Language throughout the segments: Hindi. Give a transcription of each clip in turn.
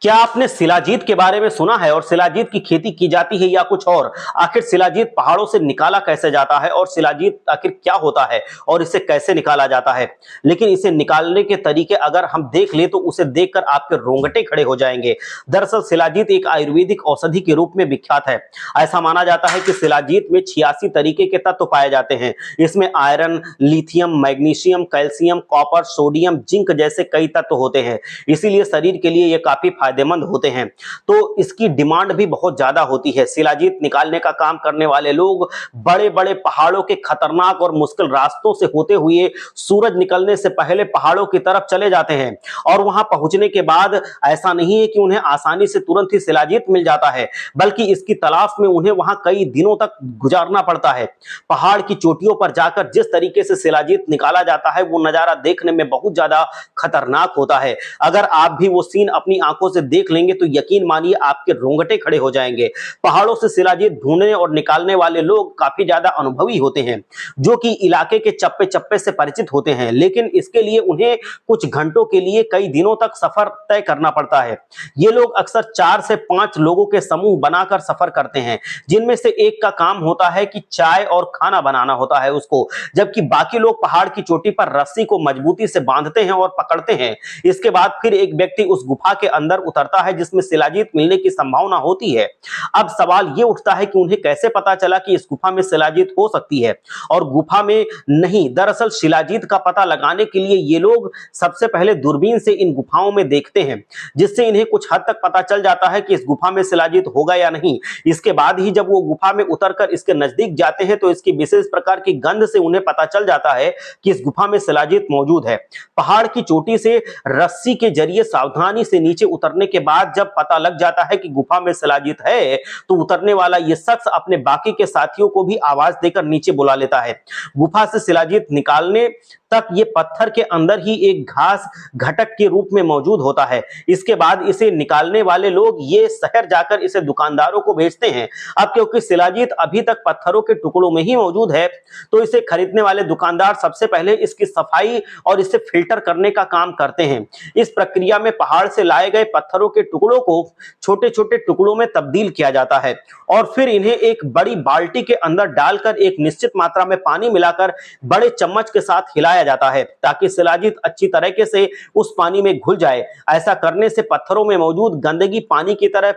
क्या आपने शिलाजीत के बारे में सुना है और शिलाजीत की खेती की जाती है या कुछ और? आखिर शिलाजीत पहाड़ों से निकाला कैसे जाता है और शिलाजीत आखिर क्या होता है और इसे कैसे निकाला जाता है? लेकिन इसे निकालने के तरीके अगर हम देख ले तो उसे देखकर आपके रोंगटे खड़े हो जाएंगे। दरअसल शिलाजीत एक आयुर्वेदिक औषधि के रूप में विख्यात है। ऐसा माना जाता है कि शिलाजीत में 86 तरीके के तत्व पाए जाते हैं। इसमें iron, lithium, magnesium, calcium, copper, sodium, zinc जैसे कई तत्व होते हैं। इसीलिए शरीर के लिए ये काफी फायदेमंद होते हैं। तो इसकी डिमांड भी बहुत ज्यादा होती है। शिलाजीत निकालने का काम करने वाले लोग बड़े बड़े पहाड़ों के खतरनाक और मुश्किल रास्तों से होते हुए सूरज निकलने से पहले पहाड़ों की तरफ चले जाते हैं और वहां पहुंचने के बाद ऐसा नहीं है कि उन्हें आसानी से तुरंत ही शिलाजीत मिल जाता है, बल्कि इसकी तलाश में उन्हें वहां कई दिनों तक गुजारना पड़ता है। पहाड़ की चोटियों पर जाकर जिस तरीके से शिलाजीत निकाला जाता है वो नजारा देखने में बहुत ज्यादा खतरनाक होता है। अगर आप भी वो सीन अपनी आंखों से देख लेंगे तो यकीन मानिए आपके रोंगटे खड़े हो जाएंगे। पहाड़ों से शिलाजीत ढूंढने और निकालने वाले लोग काफी ज्यादा अनुभवी होते हैं, जो कि इलाके के चप्पे चप्पे से परिचित होते हैं, लेकिन इसके लिए उन्हें कुछ घंटों के लिए कई दिनों तक सफर तय करना पड़ता है। ये लोग अक्सर 4 से 5 लोगों के समूह बनाकर सफर करते हैं, जिनमें से एक का काम होता है कि चाय और खाना बनाना होता है उसको, जबकि बाकी लोग पहाड़ की चोटी पर रस्सी को मजबूती से बांधते हैं और पकड़ते हैं। इसके बाद फिर एक व्यक्ति उस गुफा के अंदर उतरता है जिसमें शिलाजीत मिलने की संभावना होती है। अब सवाल यह उठता है कि उन्हें कैसे पता चला कि इस गुफा में शिलाजीत हो सकती है और गुफा में नहीं। दरअसल शिलाजीत का पता लगाने के लिए ये लोग सबसे पहले दूरबीन से इन गुफाओं में देखते हैं, जिससे इन्हें कुछ हद तक पता चल जाता है कि इस गुफा में शिलाजीत होगा या नहीं। इसके बाद ही जब वो गुफा में उतरकर इसके नजदीक जाते हैं तो इसकी विशेष प्रकार की गंध से उन्हें पता चल जाता है कि इस गुफा में शिलाजीत मौजूद है। पहाड़ की चोटी से रस्सी के जरिए सावधानी से नीचे उतरने के बाद जब पता लग जाता है कि गुफा में शिलाजीत है तो उतरने वाला यह शख्स अपने बाकी के साथियों को भी आवाज देकर नीचे बुला लेता है। गुफा से शिलाजीत निकालने तक ये पत्थर के अंदर ही एक घास घटक के रूप में मौजूद होता है। इसके बाद इसे निकालने वाले लोग ये शहर जाकर इसे दुकानदारों को बेचते हैं। अब क्योंकि शिलाजीत अभी तक पत्थरों के टुकड़ों में ही मौजूद है तो इसे खरीदने वाले दुकानदार सबसे पहले इसकी सफाई और इसे फिल्टर करने का काम करते हैं। इस प्रक्रिया में पहाड़ से लाए गए पत्थरों के टुकड़ों को छोटे छोटे टुकड़ों में तब्दील किया जाता है और फिर इन्हें एक बड़ी बाल्टी के अंदर डालकर एक निश्चित मात्रा में पानी मिलाकर बड़े चम्मच के साथ हिलाया जाता है ताकि शिलाजीत अच्छी तरीके से उस पानी में घुल जाए। ऐसा करने से पत्थरों में मौजूद गंदगी पानी की तरह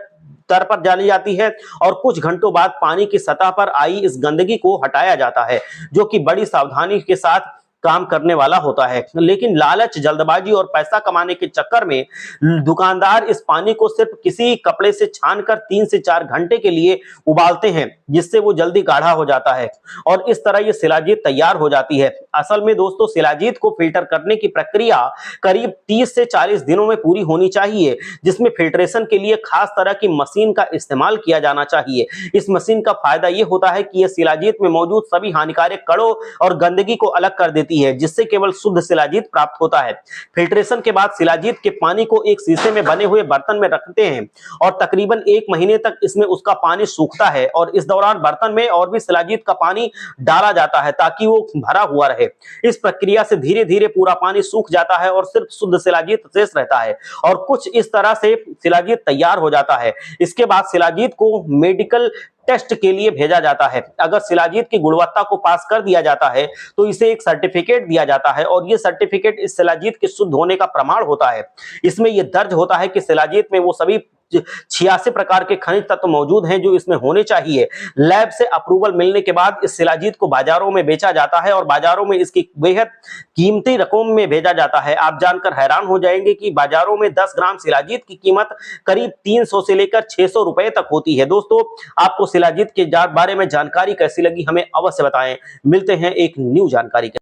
तर पर डाली जाती है और कुछ घंटों बाद पानी की सतह पर आई इस गंदगी को हटाया जाता है, जो कि बड़ी सावधानी के साथ काम करने वाला होता है। लेकिन लालच, जल्दबाजी और पैसा कमाने के चक्कर में दुकानदार इस पानी को सिर्फ किसी कपड़े से छानकर 3 से 4 घंटे के लिए उबालते हैं, जिससे वो जल्दी गाढ़ा हो जाता है और इस तरह ये शिलाजीत तैयार हो जाती है। असल में दोस्तों शिलाजीत को फिल्टर करने की प्रक्रिया करीब 30 से 40 दिनों में पूरी होनी चाहिए, जिसमें फिल्ट्रेशन के लिए खास तरह की मशीन का इस्तेमाल किया जाना चाहिए। इस मशीन का फायदा ये होता है कि यह शिलाजीत में मौजूद सभी हानिकारक कणों और गंदगी को अलग कर देती है, जिससे केवल शुद्ध शिलाजीत प्राप्त होता है। फिल्ट्रेशन के बाद शिलाजीत के पानी को एक शीशे में बने हुए बर्तन में रखते हैं और तकरीबन 1 महीने तक इसमें उसका पानी सूखता है और इस दौरान बर्तन में और भी शिलाजीत का पानी डाला जाता है ताकि वो भरा हुआ रहे। इस प्रक्रिया से धीरे धीरे पूरा पानी सूख जाता है और सिर्फ शुद्ध शिलाजीत शेष रहता है और कुछ इस तरह से शिलाजीत तैयार हो जाता है। इसके बाद शिलाजीत को मेडिकल टेस्ट के लिए भेजा जाता है। अगर शिलाजीत की गुणवत्ता को पास कर दिया जाता है तो इसे एक सर्टिफिकेट दिया जाता है और यह सर्टिफिकेट इस शिलाजीत के शुद्ध होने का प्रमाण होता है। इसमें यह दर्ज होता है कि शिलाजीत में वो सभी 86 प्रकार के खनिज तत्व मौजूद हैं जो इसमें होने चाहिए। लैब से अप्रूवल मिलने के बाद इस शिलाजीत को बाजारों में बेचा जाता है और बाजारों में इसकी बेहद कीमती रकम में भेजा जाता है। आप जानकर हैरान हो जाएंगे कि बाजारों में 10 ग्राम शिलाजीत की कीमत करीब 300 से लेकर 600 रुपए तक होती है। दोस्तों आपको शिलाजीत के बारे में जानकारी कैसी लगी हमें अवश्य बताएं। मिलते हैं एक न्यू जानकारी के